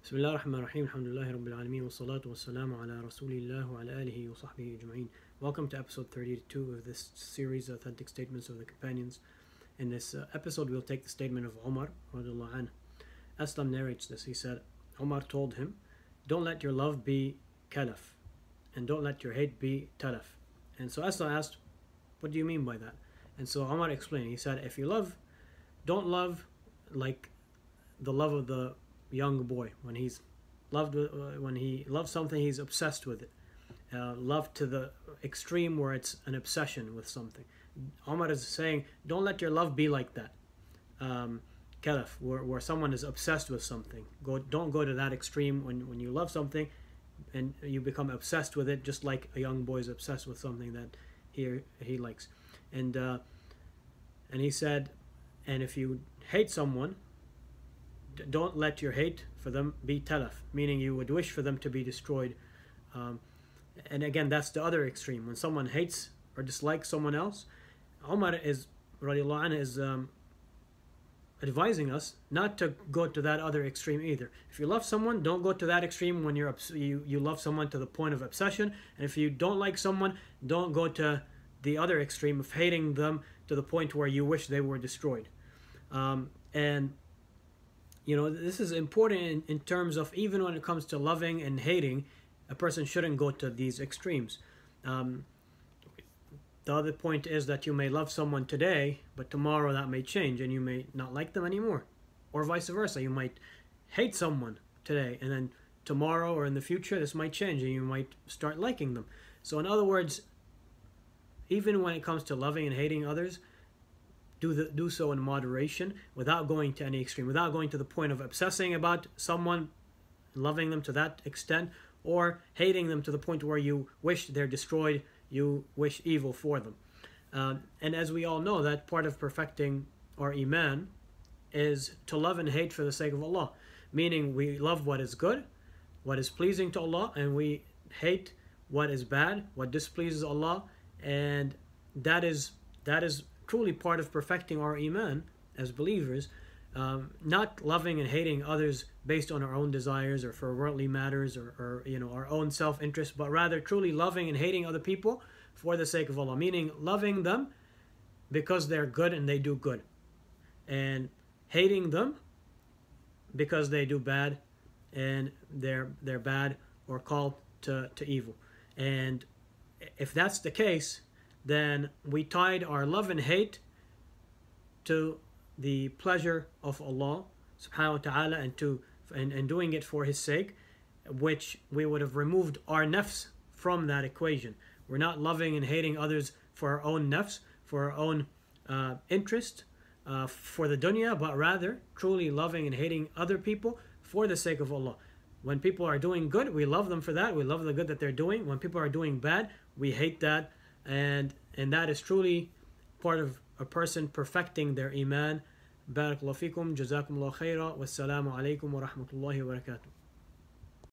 بسم الله الرحمن الرحيم الحمد لله رب العالمين والصلاة والسلام على رسول الله وعلى آله وصحبه أجمعين. Welcome to episode 32 of this series, Authentic Statements of the Companions. In this episode we'll take the statement of Umar radiallahu anhu. Aslam narrates this. He said, Umar told him, don't let your love be kalaf and don't let your hate be talaf. And so Aslam asked, what do you mean by that? And so Umar explained. He said, if you love, don't love like the love of the young boy when he's loved when he loves something, he's obsessed with it. Love to the extreme where it's an obsession with something. Umar is saying, don't let your love be like that. Kalaf, where someone is obsessed with something. Don't go to that extreme when you love something and you become obsessed with it, just like a young boy is obsessed with something that he likes. And he said, and if you hate someone, don't let your hate for them be talaf, meaning you would wish for them to be destroyed. And again, that's the other extreme. When someone hates or dislikes someone else, Umar is radiallahu anhu is advising us not to go to that other extreme either. If you love someone, don't go to that extreme when you love someone to the point of obsession. And if you don't like someone, don't go to the other extreme of hating them to the point where you wish they were destroyed. And you know, this is important in terms of even when it comes to loving and hating, a person shouldn't go to these extremes. The other point is that you may love someone today, but tomorrow that may change and you may not like them anymore. Or vice versa, you might hate someone today and then tomorrow or in the future this might change and you might start liking them. So in other words, even when it comes to loving and hating others, do so in moderation, without going to any extreme, without going to the point of obsessing about someone, loving them to that extent, or hating them to the point where you wish they're destroyed, you wish evil for them. And as we all know, that part of perfecting our Iman is to love and hate for the sake of Allah, meaning we love what is good, what is pleasing to Allah, and we hate what is bad, what displeases Allah, and that is truly part of perfecting our Iman as believers, not loving and hating others based on our own desires or for worldly matters or you know, our own self-interest, but rather truly loving and hating other people for the sake of Allah, meaning loving them because they're good and they do good, and hating them because they do bad and they're bad or called to evil. And if that's the case, then we tied our love and hate to the pleasure of Allah subhanahu wa ta'ala and doing it for His sake, which we would have removed our nafs from that equation. We're not loving and hating others for our own nafs, for our own interest, for the dunya, but rather truly loving and hating other people for the sake of Allah. When people are doing good, we love them for that. We love the good that they're doing. When people are doing bad, we hate that. And that is truly part of a person perfecting their Iman. Barakallahu fikum, jazakumullahu khaira, wassalamu alaikum wa rahmatullahi wa barakatuh.